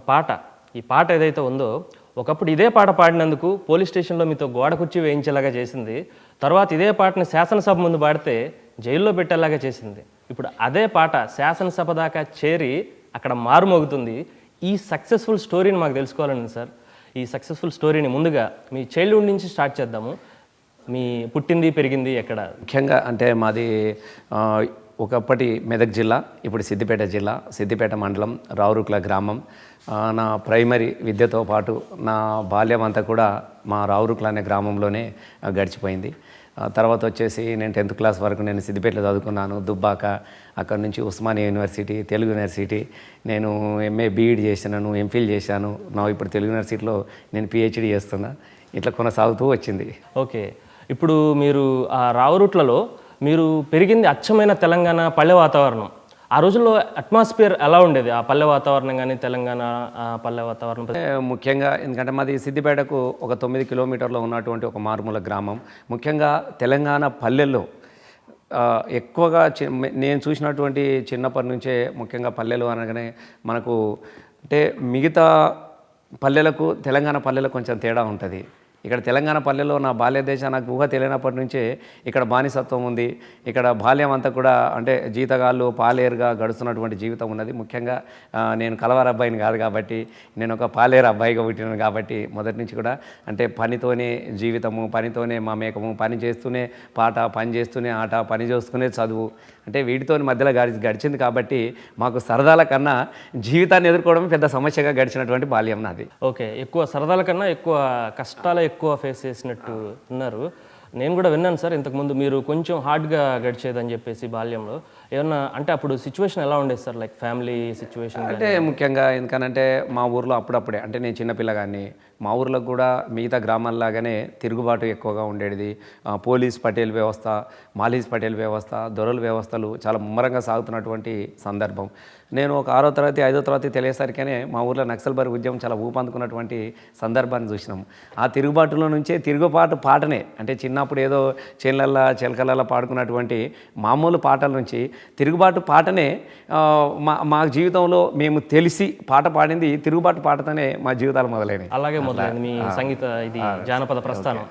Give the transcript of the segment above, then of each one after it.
పాట, ఈ పాట ఏదైతే ఉందో ఒకప్పుడు ఇదే పాట పాడినందుకు పోలీస్ స్టేషన్లో మీతో గోడ కుర్చీ వేయించేలాగా చేసింది. తర్వాత ఇదే పాటని శాసనసభ ముందు పాడితే జైల్లో పెట్టేలాగా చేసింది. ఇప్పుడు అదే పాట శాసనసభ దాకా చేరి అక్కడ మారుమోగుతుంది. ఈ సక్సెస్ఫుల్ స్టోరీని మాకు తెలుసుకోవాలండి సార్. ఈ సక్సెస్ఫుల్ స్టోరీని ముందుగా మీ చైల్డ్హుడ్ నుంచి స్టార్ట్ చేద్దాము. మీ పుట్టింది పెరిగింది ఎక్కడ? ముఖ్యంగా అంటే మాది ఒకప్పటి మెదక్ జిల్లా, ఇప్పుడు సిద్దిపేట జిల్లా, సిద్దిపేట మండలం, రావురుక్ల గ్రామం. నా ప్రైమరీ విద్యతో పాటు నా బాల్యం అంతా కూడా మా రావురుక్ల అనే గ్రామంలోనే గడిచిపోయింది. తర్వాత వచ్చేసి నేను 10th క్లాస్ వరకు నేను సిద్దిపేటలో చదువుకున్నాను. దుబ్బాక, అక్కడ నుంచి ఉస్మానియా యూనివర్సిటీ, తెలుగు యూనివర్సిటీ, నేను ఎంఏ బీఈడి చేసినాను, ఎంఫిల్ చేశాను. నా ఇప్పుడు తెలుగు యూనివర్సిటీలో నేను పిహెచ్డి చేస్తున్నా. ఇట్లా కొనసాగుతూ వచ్చింది. ఓకే, ఇప్పుడు మీరు ఆ రావురుట్లలో మీరు పెరిగింది అచ్చమైన తెలంగాణ పల్లె వాతావరణం. ఆ రోజుల్లో అట్మాస్ఫియర్ ఎలా ఉండేది? ఆ పల్లె వాతావరణం కానీ తెలంగాణ పల్లె వాతావరణం ముఖ్యంగా ఎందుకంటే మాది సిద్దిపేటకు ఒక 9 కిలోమీటర్లో ఉన్నటువంటి ఒక మారుమూల గ్రామం. ముఖ్యంగా తెలంగాణ పల్లెల్లో ఎక్కువగా నేను చూసినటువంటి చిన్నప్పటి నుంచే ముఖ్యంగా పల్లెలు అనగానే మనకు అంటే మిగతా పల్లెలకు తెలంగాణ పల్లెలకు కొంచెం తేడా ఉంటుంది. ఇక్కడ తెలంగాణ పల్లెలో నా బాల్య దేశం నాకు ఊహ తెలియనప్పటి నుంచే ఇక్కడ బానిసత్వం ఉంది. ఇక్కడ బాల్యం అంతా కూడా అంటే జీతగాళ్ళు పాలేరుగా గడుస్తున్నటువంటి జీవితం ఉన్నది. ముఖ్యంగా నేను కలవారు అబ్బాయిని కాదు కాబట్టి, నేను ఒక పాలేరు అబ్బాయిగా పుట్టినాను కాబట్టి మొదటి నుంచి కూడా అంటే పనితోనే జీవితము, పనితోనే మమేకము, పని చేస్తూనే పాట, పని చేస్తూనే ఆట, పని చేస్తూనే చదువు, అంటే వీటితో మధ్యలో గడిచింది కాబట్టి మాకు సరదాల కన్నా జీవితాన్ని ఎదుర్కోవడం పెద్ద సమస్యగా గడిచినటువంటి బాల్యం నాది. ఓకే, ఎక్కువ సరదాల కన్నా ఎక్కువ కష్టాలు ఎక్కువ ఫేస్ చేసినట్టు ఉన్నారు. నేను కూడా విన్నాను సార్ ఇంతకుముందు మీరు కొంచెం హార్డ్గా గడిచేదని చెప్పేసి బాల్యంలో. ఏమన్నా అంటే అప్పుడు సిచ్యువేషన్ ఎలా ఉండేది సార్? లైక్ ఫ్యామిలీ సిచ్యువేషన్ అంటే ముఖ్యంగా ఎందుకనంటే మా ఊర్లో అప్పుడప్పుడే అంటే నేను చిన్నపిల్లగాన్ని, మా ఊర్లో కూడా మిగతా గ్రామాల్లాగానే తిరుగుబాటు ఎక్కువగా ఉండేది. పోలీస్ పటేల్ వ్యవస్థ, మాలీస్ పటేల్ వ్యవస్థ, దొరల వ్యవస్థలు చాలా ముమ్మరంగా సాగుతున్నటువంటి సందర్భం. నేను ఒక 6వ తరగతి 5వ తరగతి తెలియసరికనే మా ఊర్లో నక్సల్బరీ ఉద్యమం చాలా ఊపందుకున్నటువంటి సందర్భాన్ని చూసినాం. ఆ తిరుగుబాటులో నుంచే తిరుగుబాటు పాటనే అంటే చిన్నప్పుడు ఏదో చేన్లల్లా చిలకలల్లా పాడుకున్నటువంటి మామూలు పాటల నుంచి తిరుగుబాటు పాటనే మా జీవితంలో మేము తెలిసి పాట పాడింది తిరుగుబాటు పాటతోనే మా జీవితాలు మొదలైనవి. అలాగే మొదలైంది మీ సంగీత ఇది జానపద ప్రస్థానం.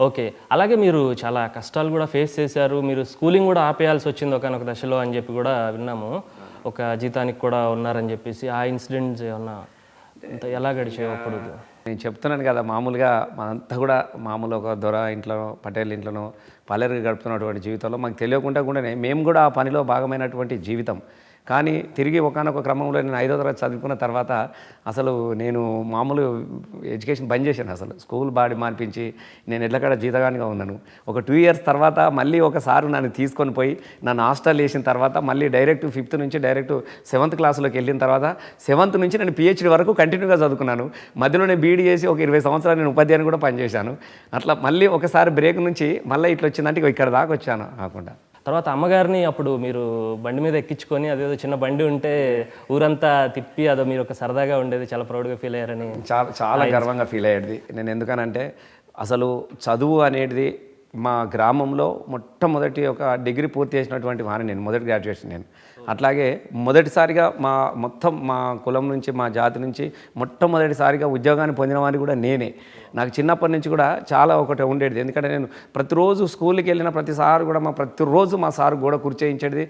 ఓకే, అలాగే మీరు చాలా కష్టాలు కూడా ఫేస్ చేశారు. మీరు స్కూలింగ్ కూడా ఆపేయాల్సి వచ్చింది ఒకనొక దశలో అని చెప్పి కూడా విన్నాము. ఒక జీతానికి కూడా ఉన్నారని చెప్పేసి ఆ ఇన్సిడెంట్స్ ఏమన్నా ఎలా గడిచాయి అప్పుడు? నేను చెప్తున్నాను కదా, మామూలుగా మనంతా కూడా మామూలు ఒక దొర ఇంట్లోనో పటేల్ ఇంట్లోనో పల్లెరుగా గడుపుతున్నటువంటి జీవితంలో మాకు తెలియకుండా కూడానే మేము కూడా ఆ పనిలో భాగమైనటువంటి జీవితం. కానీ తిరిగి ఒకానొక క్రమంలో నేను 5వ తరగతి చదువుకున్న తర్వాత అసలు నేను మామూలు ఎడ్యుకేషన్ బంద్ చేశాను. అసలు స్కూల్ బాడీ మార్పించి నేను ఎడ్లకాడ జీతగానిగా ఉన్నాను. ఒక 2 ఇయర్స్ తర్వాత మళ్ళీ ఒకసారి నన్ను తీసుకొని పోయి నన్ను హాస్టల్ వేసిన తర్వాత మళ్ళీ డైరెక్ట్ 5th నుంచి డైరెక్ట్ 7th క్లాస్లోకి వెళ్ళిన తర్వాత 7th నుంచి నేను పిహెచ్డి వరకు కంటిన్యూగా చదువుకున్నాను. మధ్యలో నేను బీఈడి చేసి ఒక 20 సంవత్సరాలు నేను ఉపాధ్యాయుని కూడా పనిచేశాను. అట్లా మళ్ళీ ఒకసారి బ్రేక్ నుంచి మళ్ళీ ఇట్లా వచ్చిందంటే ఇక్కడ దాకా వచ్చాను కాకుండా. తర్వాత అమ్మగారిని అప్పుడు మీరు బండి మీద ఎక్కించుకొని అదేదో చిన్న బండి ఉంటే ఊరంతా తిప్పి అదో మీరు ఒక సరదాగా ఉండేది, చాలా ప్రౌడ్గా ఫీల్ అయ్యారని. చాలా గర్వంగా ఫీల్ అయ్యేది నేను. ఎందుకనంటే అసలు చదువు అనేది మా గ్రామంలో మొట్టమొదటి ఒక డిగ్రీ పూర్తి చేసినటువంటి వారిని నేను, మొదటి గ్రాడ్యుయేషన్ నేను. అట్లాగే మొదటిసారిగా మొత్తం మా కులం నుంచి మా జాతి నుంచి మొట్టమొదటిసారిగా ఉద్యోగాన్ని పొందిన వారిని కూడా నేనే. నాకు చిన్నప్పటి నుంచి కూడా చాలా ఒకటి ఉండేది. ఎందుకంటే నేను ప్రతిరోజు స్కూల్కి వెళ్ళిన ప్రతిసారి కూడా ప్రతిరోజు మా సార్ గోడ కూర్చేయించేది,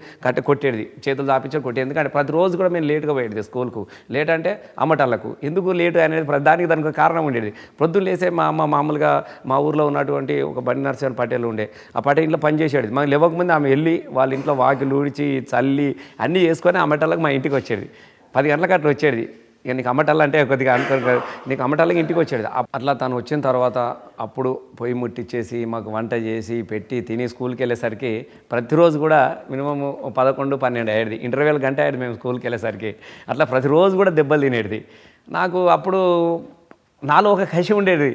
కొట్టేది, చేతులు దాపించేది, కొట్టేది. ఎందుకంటే ప్రతిరోజు కూడా మేము లేట్గా పోయేది స్కూల్కు. లేట్ అంటే అమ్మటాలకు ఎందుకు లేటు అనేది దానికి కారణం ఉండేది. పొద్దున్న లేసే మా అమ్మ మామూలుగా మా ఊర్లో ఉన్నటువంటి ఒక బండి నరసింహ పటేల్ ఉండే, ఆ పటేల్ ఇంట్లో పనిచేసేది. మాకు లేవకముందు ఆమె వెళ్ళి వాళ్ళ ఇంట్లో వాకిలు ఊడిచి చల్లి అన్నీ చేసుకొని అమ్మటాలకు మా ఇంటికి వచ్చేది. 10 గంటలకు అట్లా వచ్చేది. ఇక నీకు అమ్మటాలు అంటే కొద్దిగా అనుకోరు, నీకు అమ్మటాలకి ఇంటికి వచ్చేది. అట్లా తను వచ్చిన తర్వాత అప్పుడు పొయ్యి ముట్టించేసి మాకు వంట చేసి పెట్టి తిని స్కూల్కి వెళ్ళేసరికి ప్రతిరోజు కూడా మినిమం 11-12 అయ్యేది. ఇంటర్వెల్ గంట అయ్యేది మేము స్కూల్కి వెళ్ళేసరికి. అట్లా ప్రతిరోజు కూడా దెబ్బలు తినేది. నాకు అప్పుడు నాలో ఒక కసి ఉండేది,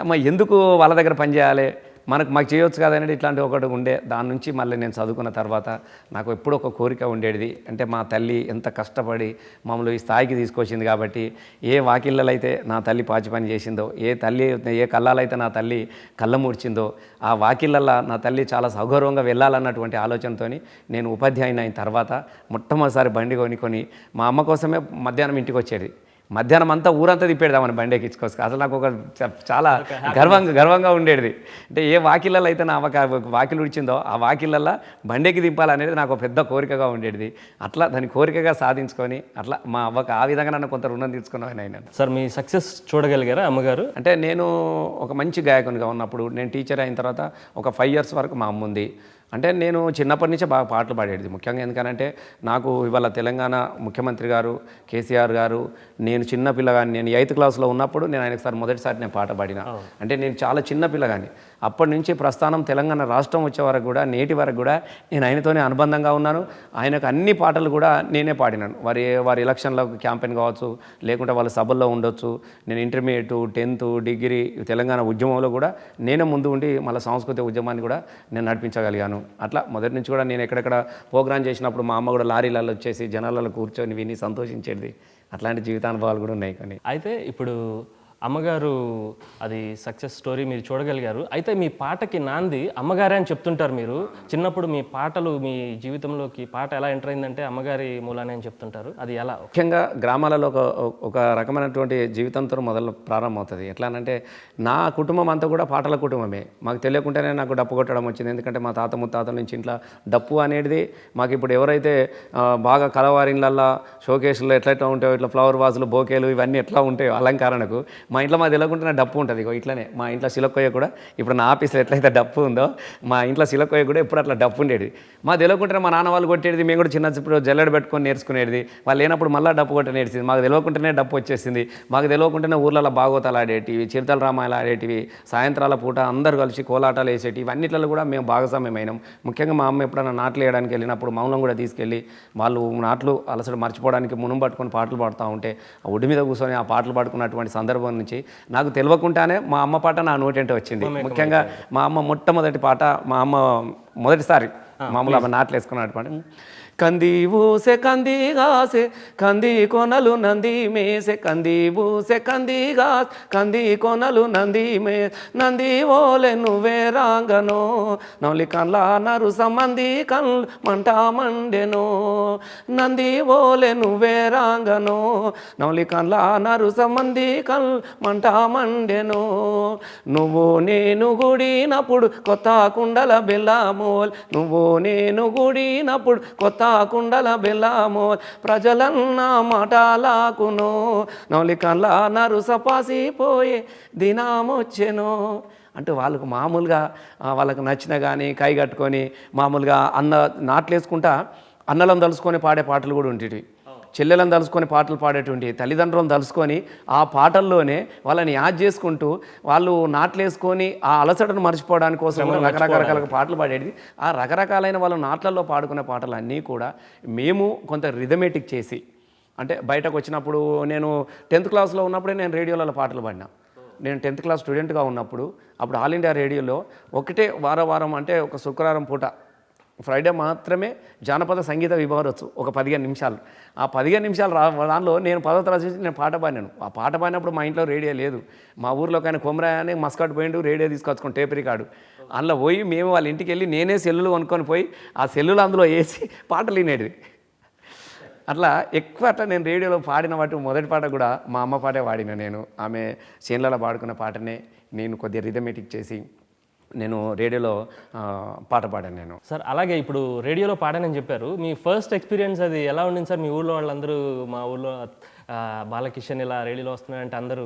అమ్మ ఎందుకు వాళ్ళ దగ్గర పని చేయాలి, మాకు చేయొచ్చు కదనేది ఇట్లాంటి ఒకటి ఉండే. దాని నుంచి మళ్ళీ నేను చదువుకున్న తర్వాత నాకు ఎప్పుడూ ఒక కోరిక ఉండేది. అంటే మా తల్లి ఎంత కష్టపడి మమ్మల్ని ఈ స్థాయికి తీసుకొచ్చింది కాబట్టి, ఏ వాకిళ్ళలో అయితే నా తల్లి పాచి పని చేసిందో, ఏ కళ్ళాలైతే నా తల్లి కళ్ళ మూడ్చిందో, ఆ వాకిళ్ళల్లో నా తల్లి చాలా సౌగౌరవంగా వెళ్ళాలన్నటువంటి ఆలోచనతో నేను ఉపాధ్యాయుని అయిన తర్వాత మొట్టమొదటిసారి బండి కొనుక్కొని మా అమ్మ కోసమే మధ్యాహ్నం ఇంటికి వచ్చేది. మధ్యాహ్నం అంతా ఊరంతా తిప్పేద్దామని బండి ఎక్కించుకోవచ్చు. అసలు నాకు ఒక చాలా గర్వంగా ఉండేది. అంటే ఏ వాకిళ్ళలో అయితే నా వాకిలు ఉడిచిందో ఆ వాకిళ్ళల్లో బండెక్కి దింపాలనేది నాకు ఒక పెద్ద కోరికగా ఉండేది. అట్లా దాని కోరికగా సాధించుకొని అట్లా మా అవ్వకు ఆ విధంగా నన్ను కొంత రుణం తీసుకున్నాను ఆయన. సార్ మీ సక్సెస్ చూడగలిగారా అమ్మగారు? అంటే నేను ఒక మంచి గాయకునిగా ఉన్నప్పుడు నేను టీచర్ అయిన తర్వాత ఒక 5 years వరకు మా అమ్మ ఉంది. అంటే నేను చిన్నప్పటి నుంచే బాగా పాటలు పాడేది. ముఖ్యంగా ఎందుకనంటే నాకు ఇవాళ తెలంగాణ ముఖ్యమంత్రి గారు కేసీఆర్ గారు, నేను చిన్న పిల్లగాని, నేను 8th క్లాస్లో ఉన్నప్పుడు నేను ఆయనకు మొదటిసారి నేను పాట పాడిన. అంటే నేను చాలా చిన్న పిల్లగాని. అప్పటి నుంచి ప్రస్థానం తెలంగాణ రాష్ట్రం వచ్చే వరకు కూడా నేటి వరకు కూడా నేను ఆయనతోనే అనుబంధంగా ఉన్నాను. ఆయనకు అన్ని పాటలు కూడా నేనే పాడినాను. వారి ఎలక్షన్లో క్యాంపెయిన్ కావచ్చు, లేకుంటే వాళ్ళ సభల్లో ఉండొచ్చు. నేను ఇంటర్మీడియట్, 10th, డిగ్రీ తెలంగాణ ఉద్యమంలో కూడా నేనే ముందు ఉండి మళ్ళీ సాంస్కృతిక ఉద్యమాన్ని కూడా నేను నడిపించగలిగాను. అట్లా మొదటి నుంచి కూడా నేను ఎక్కడెక్కడ ప్రోగ్రామ్ చేసినప్పుడు మా అమ్మ కూడా లారీలలో వచ్చేసి జనాలలో కూర్చొని విని సంతోషించేది. అట్లాంటి జీవితానుభవాలు కూడా ఉన్నాయి కొన్ని. అయితే ఇప్పుడు అమ్మగారు అది సక్సెస్ స్టోరీ మీరు చూడగలిగారు. అయితే మీ పాటకి నాంది అమ్మగారే అని చెప్తుంటారు మీరు. చిన్నప్పుడు మీ పాటలు మీ జీవితంలోకి పాట ఎలా ఎంటర్ అయిందంటే అమ్మగారి మూలానే అని చెప్తుంటారు. అది ఎలా? ముఖ్యంగా గ్రామాలలో ఒక రకమైనటువంటి జీవితంతో ప్రారంభమవుతుంది. ఎట్లా అంటే నా కుటుంబం అంతా కూడా పాటల కుటుంబమే. మాకు తెలియకుండానే నాకు డప్పు కొట్టడం వచ్చింది. ఎందుకంటే మా తాత ముత్తాతల నుంచి ఇంట్లో డప్పు అనేది మాకు ఇప్పుడు ఎవరైతే బాగా కలవారిళ్ళల్లో షోకేసుల్లో ఎట్లయితే ఉంటాయో ఇట్లా ఫ్లవర్ వాజులు, బోకేలు ఇవన్నీ ఎట్లా ఉంటాయో అలంకరణకు మా ఇంట్లో మాకు తెలియకుండానే డప్పు ఉంటుంది. ఇట్లనే మా ఇంట్లో సిలక్కొయ్య కూడా ఇప్పుడు నా ఆఫీస్లో ఎట్లయితే డప్పు ఉందో మా ఇంట్లో సిలక్కొయ్య కూడా ఎప్పుడు అట్లా డప్పు ఉండేది. మా తెలియకుండానే మా నాన్న వాళ్ళు కొట్టేది, మేము కూడా చిన్నప్పుడు జల్లెడ పెట్టుకొని నేర్చుకునేది. వాళ్ళు లేనప్పుడు మళ్ళీ డప్పు కొట్ట నేర్చింది. మాకు తెలియకుండానే డప్పు వచ్చేసింది. మాకు తెలియకుండానే ఊర్లలో భాగవతాలు ఆడేటివి, చిరుతల రామాయలు ఆడేటివి, సాయంత్రాల పూట అందరు కలిసి కోలాటాలు వేసేటివి, ఇవన్నిట్లలో కూడా మేము భాగస్వామ్యమైనాం. ముఖ్యంగా మా అమ్మ ఎప్పుడైనా నాట్లు వేయడానికి వెళ్ళినప్పుడు మౌనం కూడా తీసుకెళ్ళి వాళ్ళు నాట్లు అలసట మర్చిపోవడానికి మునం పట్టుకొని పాటలు పాడుతూ ఉంటే ఆ ఒడ్డు మీద కూర్చొని ఆ పాటలు పాడుకున్నటువంటి సందర్భం నుంచి నాకు తెలియకుండానే మా అమ్మ పాట నా నోటంటే వచ్చింది. ముఖ్యంగా మా అమ్మ మొట్టమొదటి పాట, మా అమ్మ మొదటిసారి మామూలు అమ్మ నాట్లు వేసుకున్నట్టు పాట, కంది ఊసే కంది గాసే కంది కొనలు నంది మేసే, కంది ఊసే కంది గాస్ కంది కొనలు నంది మే, నంది ఓలే నువ్వే రాంగనో నౌలి కళ్ళ నరుస మంది కళ్ళు మంట మండెనో, నంది ఓలే నువ్వే రాంగనో నౌలి కళ్ళ నరుస మంది కళ్ళు మంట మండెనో, నువ్వు నేను గుడినప్పుడు కొత్త కుండల బెల్లమోల్, నువ్వు నేను గుడినప్పుడు కొత్త కుండల బెల్లమో, ప్రజలన్న మాటలాకును నౌలికల్లా నరుస పాసిపోయే దినామొచ్చెను అంటూ వాళ్ళకు మామూలుగా వాళ్ళకు నచ్చిన కానీ కై కట్టుకొని మామూలుగా నాట్లేసుకుంటా అన్నలను తలుసుకొని పాడే పాటలు కూడా ఉండేవి. చెల్లెలను తలుసుకొని పాటలు పాడేటువంటి, తల్లిదండ్రులను తలుసుకొని ఆ పాటల్లోనే వాళ్ళని యాద్ చేసుకుంటూ వాళ్ళు నాట్లేసుకొని ఆ అలసటను మర్చిపోవడానికి కోసం రకరకాల పాటలు పాడేది. ఆ రకరకాలైన వాళ్ళు నాట్లలో పాడుకునే పాటలు అన్నీ కూడా మేము కొంత రిథమెటిక్ చేసి, అంటే బయటకు వచ్చినప్పుడు నేను 10th క్లాస్లో ఉన్నప్పుడే నేను రేడియోలలో పాటలు పాడినా. నేను 10th క్లాస్ స్టూడెంట్గా ఉన్నప్పుడు అప్పుడు ఆల్ ఇండియా రేడియోలో ఒకటే వారం అంటే ఒక శుక్రవారం పూట ఫ్రైడే మాత్రమే జానపద సంగీత విభాగవచ్చు ఒక 15 నిమిషాలు. ఆ 15 నిమిషాలు దానిలో నేను 10వ తరగతి నుంచి నేను పాట పాడినాను. ఆ పాట పాడినప్పుడు మా ఇంట్లో రేడియో లేదు. మా ఊర్లో కానీ కొమరాయని మస్కట్ పోయిండు, రేడియో తీసుకొచ్చుకొని టేప్ రికార్డు అందులో పోయి మేము వాళ్ళ ఇంటికి వెళ్ళి నేనే సెల్లులు కొనుక్కొని పోయి ఆ సెల్లులు అందులో వేసి పాటలు వినేది. అట్లా ఎక్కువ అట్లా నేను రేడియోలో పాడిన వాటి మొదటి పాట కూడా మా అమ్మ పాటే పాడిన. నేను ఆమె చేన్లలో పాడుకున్న పాటనే నేను కొద్దిగా రిథమెటిక్ చేసి నేను రేడియోలో పాట పాడాను నేను. సార్ అలాగే ఇప్పుడు రేడియోలో పాడానని చెప్పారు. మీ ఫస్ట్ ఎక్స్పీరియన్స్ అది ఎలా ఉండింది సార్? మీ ఊళ్ళో వాళ్ళందరూ, మా ఊళ్ళో బాలకిషన్ ఇలా రేడియోలో వస్తున్నారంటే అందరూ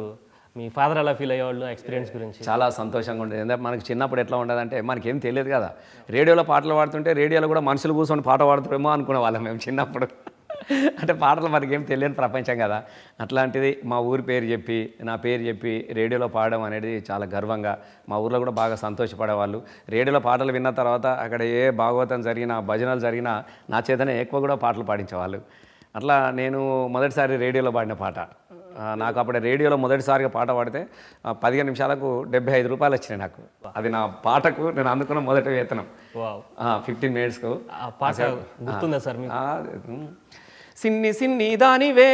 మీ ఫాదర్ ఎలా ఫీల్ అయ్యేవాళ్ళు ఎక్స్పీరియన్స్ గురించి? చాలా సంతోషంగా ఉండేది. ఎందుకంటే మనకి చిన్నప్పుడు ఎట్లా ఉండదంటే మనకేం తెలియదు కదా, రేడియోలో పాటలు పాడుతుంటే రేడియోలో కూడా మనుషులు కూర్చొని పాట పాడుతారేమో అనుకునే వాళ్ళం మేము చిన్నప్పుడు. అంటే పాటలు మనకేం తెలియని ప్రపంచం కదా. అట్లాంటిది మా ఊరి పేరు చెప్పి నా పేరు చెప్పి రేడియోలో పాడడం అనేది చాలా గర్వంగా, మా ఊర్లో కూడా బాగా సంతోషపడేవాళ్ళు. రేడియోలో పాటలు విన్న తర్వాత అక్కడ ఏ భాగవతం జరిగినా భజనలు జరిగినా నా చేతనే ఎక్కువ కూడా పాటలు పాడించేవాళ్ళు. అట్లా నేను మొదటిసారి రేడియోలో పాడిన పాట, నాకు అప్పుడు రేడియోలో మొదటిసారిగా పాట పాడితే 15 నిమిషాలకు 75 రూపాయలు వచ్చినాయి నాకు. అది నా పాటకు నేను అందుకున్న మొదటి వేతనం. 15 minutesకు పాట గుర్తుందా సార్? సిన్ని సిన్ని దానివే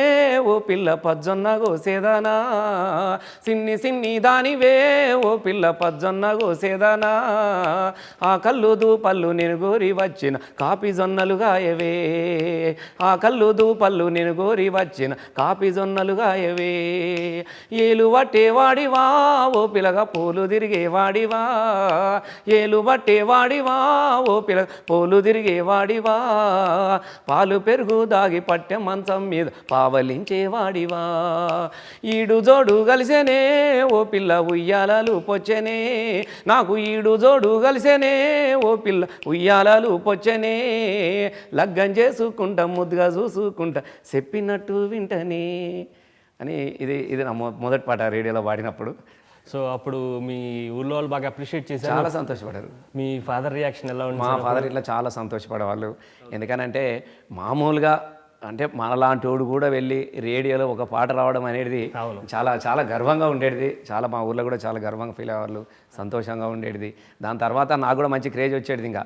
ఓ పిల్ల పజ్జొన్న గోసేదానా, సిన్ని సిన్ని దానివే ఓ పిల్ల పజ్జొన్న గోసేదానా, ఆ కళ్ళు దూపళ్ళు నేను గోరి వచ్చిన కాపి జొన్నలు గాయవే, ఆ కళ్ళు దూపళ్ళు నేను గోరి వచ్చిన కాపి జొన్నలు గాయవే, ఏలు పట్టేవాడివా ఓ పిల్లగా పోలు తిరిగేవాడివా, ఏలు పట్టేవాడివా ఓ పిల్ల పోలు తిరిగేవాడివా, పాలు పెరుగు దాగి పట్టె మంచం మీద పావలించేవాడివా, ఈడు జోడు కలిసేనే ఓ పిల్ల ఉయ్యాలలు పొచ్చెనే, నాకు ఈడు జోడు కలిసేనే ఓ పిల్ల ఉయ్యాలలు పొచ్చెనే, లగ్గం చేసుకుంటా ముద్దుగా చూసుకుంటా చెప్పినట్టు వింటనే అని ఇది నా మొదటి పాట రేడియోలో పాడినప్పుడు. సో అప్పుడు మీ ఊళ్ళో వాళ్ళు బాగా అప్రిషియేట్ చేశారు, చాలా సంతోషపడారు. మీ ఫాదర్ రియాక్షన్ ఎలా ఉంది? మా ఫాదర్ ఇట్లా చాలా సంతోషపడేవాళ్ళు. ఎందుకనంటే మామూలుగా అంటే మనలాంటి వాడు కూడా వెళ్ళి రేడియోలో ఒక పాట రావడం అనేది చాలా చాలా గర్వంగా ఉండేది. చాలా మా ఊర్లో కూడా చాలా గర్వంగా ఫీల్ అయ్యేవాళ్ళు, సంతోషంగా ఉండేది. దాని తర్వాత నాకు కూడా మంచి క్రేజ్ వచ్చేది. ఇంకా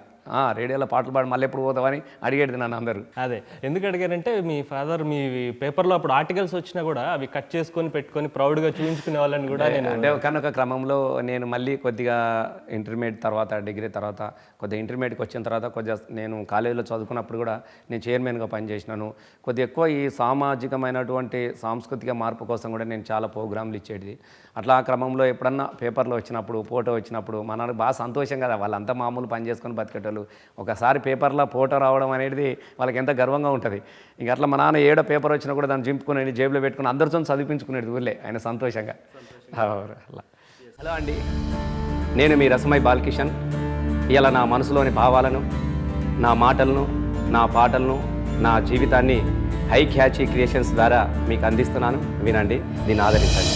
రేడియోలో పాటలు పాడి మళ్ళీ ఎప్పుడు పోతామని అడిగేది నన్ను అందరూ. అదే ఎందుకు అడిగారంటే మీ ఫాదర్ మీ పేపర్లో అప్పుడు ఆర్టికల్స్ వచ్చినా కూడా అవి కట్ చేసుకొని పెట్టుకొని ప్రౌడ్గా చూపించుకునే వాళ్ళని కూడా నేను అంటే ఒకనొక క్రమంలో నేను మళ్ళీ కొద్దిగా ఇంటర్మీడియట్ తర్వాత డిగ్రీ తర్వాత కొద్దిగా ఇంటర్మీడియట్కి వచ్చిన తర్వాత కొద్దిగా నేను కాలేజీలో చదువుకున్నప్పుడు కూడా నేను చైర్మన్గా పనిచేసినాను. కొద్దిగా ఎక్కువ ఈ సామాజికమైనటువంటి సాంస్కృతిక మార్పు కోసం కూడా నేను చాలా ప్రోగ్రాంలు ఇచ్చేది. అట్లా ఆ క్రమంలో ఎప్పుడన్నా పేపర్లో వచ్చినప్పుడు ఫోటో వచ్చినప్పుడు మనకు బాగా సంతోషం కదా, వాళ్ళంతా మామూలు పని చేసుకొని బతికేటోళ్ళు, ఒకసారి పేపర్లో ఫోటో రావడం అనేది వాళ్ళకి ఎంత గర్వంగా ఉంటుంది. ఇంక అట్లా మా నాన్న ఏడో పేపర్ వచ్చినా కూడా దాన్ని జింపుకుని జేబులో పెట్టుకుని అందరితో చదివించుకునేది ఊళ్ళే ఆయన సంతోషంగా. అలా హలో అండి, నేను మీ రసమై బాలకిషన్. ఇలా నా మనసులోని భావాలను, నా మాటలను, నా పాటలను, నా జీవితాన్ని హై క్యాచీ క్రియేషన్స్ ద్వారా మీకు అందిస్తున్నాను. వినండి, దీన్ని ఆదరించండి.